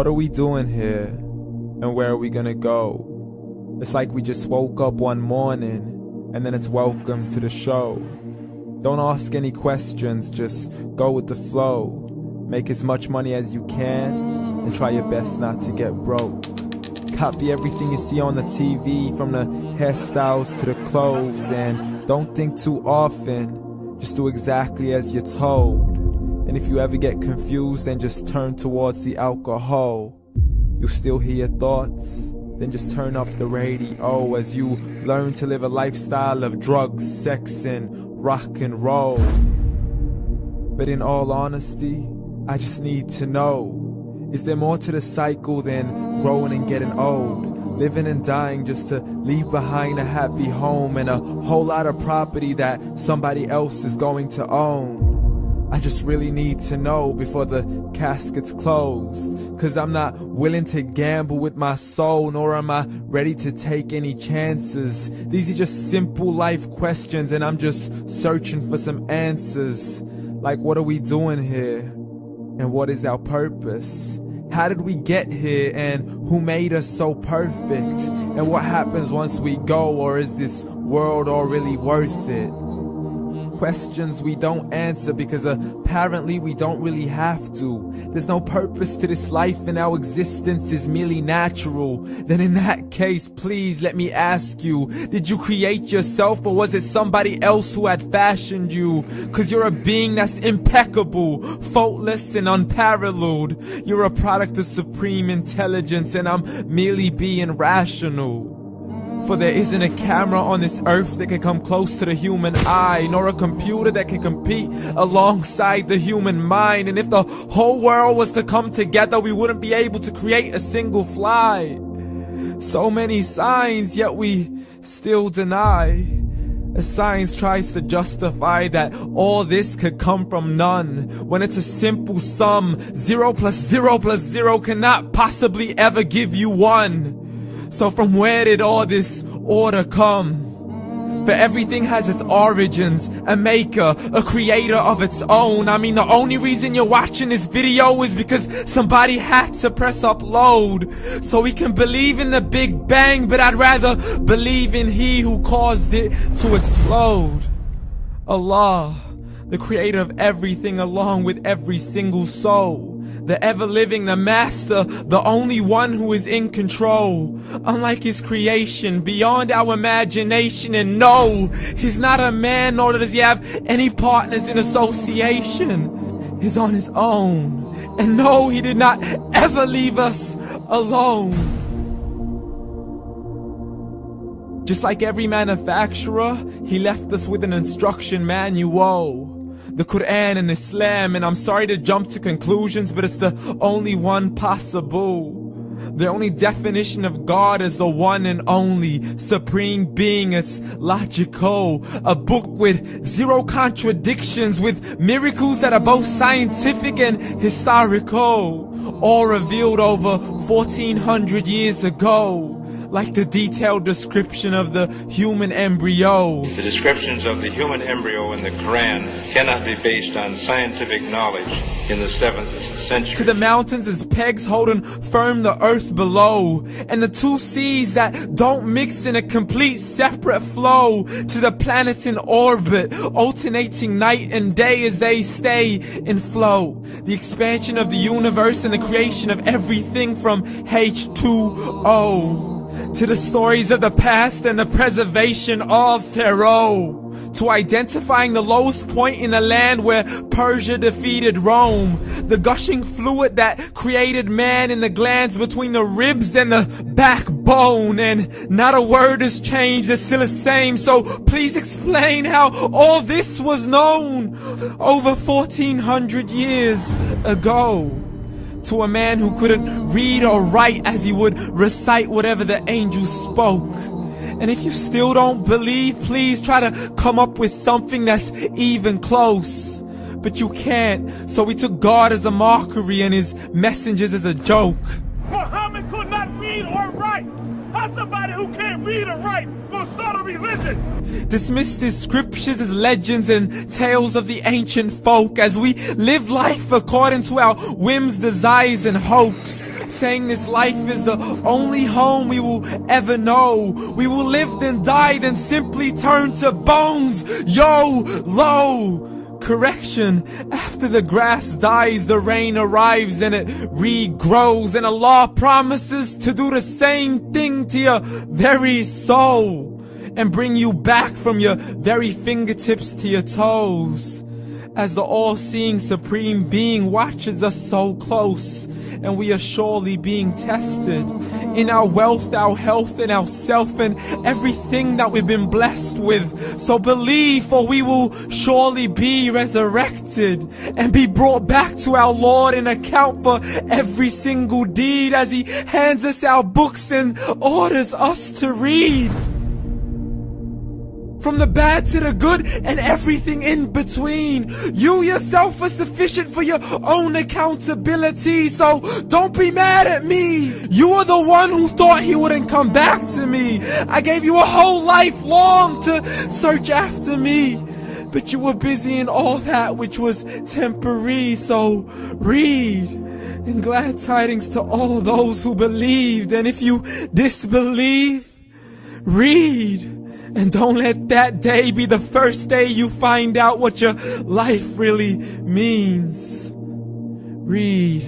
What are we doing here? And where are we gonna go? It's like we just woke up one morning and then it's welcome to the show. Don't ask any questions, just go with the flow. Make as much money as you can and try your best not to get broke. Copy everything you see on the TV, from the hairstyles to the clothes, and don't think too often, just do exactly as you're told. And if you ever get confused, then just turn towards the alcohol. You'll still hear your thoughts, then just turn up the radio as you learn to live a lifestyle of drugs, sex, and rock and roll. But in all honesty, I just need to know, is there more to the cycle than growing and getting old? Living and dying just to leave behind a happy home and a whole lot of property that somebody else is going to own. I just really need to know before the casket's closed, 'cause I'm not willing to gamble with my soul, nor am I ready to take any chances. These are just simple life questions and I'm just searching for some answers. Like, what are we doing here? And what is our purpose? How did we get here, and who made us so perfect? And what happens once we go, or is this world all really worth it? Questions we don't answer because apparently we don't really have to. There's no purpose to this life and our existence is merely natural. Then in that case, please let me ask you, did you create yourself, or was it somebody else who had fashioned you? 'Cause you're a being that's impeccable, faultless and unparalleled. You're a product of supreme intelligence and I'm merely being rational. For there isn't a camera on this earth that can come close to the human eye, nor a computer that can compete alongside the human mind. And if the whole world was to come together, we wouldn't be able to create a single fly. So many signs, yet we still deny. As science tries to justify that all this could come from none, when it's a simple sum. 0 plus 0 plus 0 cannot possibly ever give you 1. So from where did all this order come? For everything has its origins, a maker, a creator of its own. I mean, the only reason you're watching this video is because somebody had to press upload. So we can believe in the Big Bang, but I'd rather believe in He who caused it to explode. Allah, the creator of everything along with every single soul. The ever-living, the master, the only one who is in control. Unlike his creation, beyond our imagination. And no, he's not a man, nor does he have any partners in association. He's on his own. And no, he did not ever leave us alone. Just like every manufacturer, he left us with an instruction manual. The Quran and Islam, and I'm sorry to jump to conclusions, but it's the only one possible. The only definition of God is the one and only supreme being. It's logical, a book with 0 contradictions, with miracles that are both scientific and historical, all revealed over 1400 years ago. Like the detailed description of the human embryo. The descriptions of the human embryo in the Quran cannot be based on scientific knowledge in the 7th century. To the mountains as pegs holding firm the earth below, and the 2 seas that don't mix in a complete separate flow. To the planets in orbit, alternating night and day as they stay in flow. The expansion of the universe and the creation of everything from H2O. To the stories of the past and the preservation of Pharaoh. To identifying the lowest point in the land where Persia defeated Rome. The gushing fluid that created man in the glands between the ribs and the backbone. And not a word has changed, it's still the same. So please explain how all this was known over 1400 years ago. To a man who couldn't read or write, as he would recite whatever the angels spoke. And if you still don't believe, please try to come up with something that's even close. But you can't, so we took God as a mockery and his messengers as a joke. Muhammad could not read or write. How somebody who can't read or write gonna start a religion? Dismissed his scriptures as legends and tales of the ancient folk, as we live life according to our whims, desires, and hopes. saying this life is the only home we will ever know. We will live then die, then simply turn to bones. YOLO! Correction, after the grass dies, the rain arrives and it regrows, and Allah promises to do the same thing to your very soul and bring you back from your very fingertips to your toes, as the all-seeing supreme being watches us so close, and we are surely being tested in our wealth, our health, and our self, and everything that we've been blessed with. So believe, for we will surely be resurrected and be brought back to our Lord and account for every single deed, as He hands us our books and orders us to read. From the bad to the good and everything in between. You yourself are sufficient for your own accountability, so don't be mad at me. You are the one who thought He wouldn't come back to me. I gave you a whole life long to search after me, but you were busy in all that which was temporary. So read, and glad tidings to all those who believed. And if you disbelieve, read. And don't let that day be the first day you find out what your life really means. Read.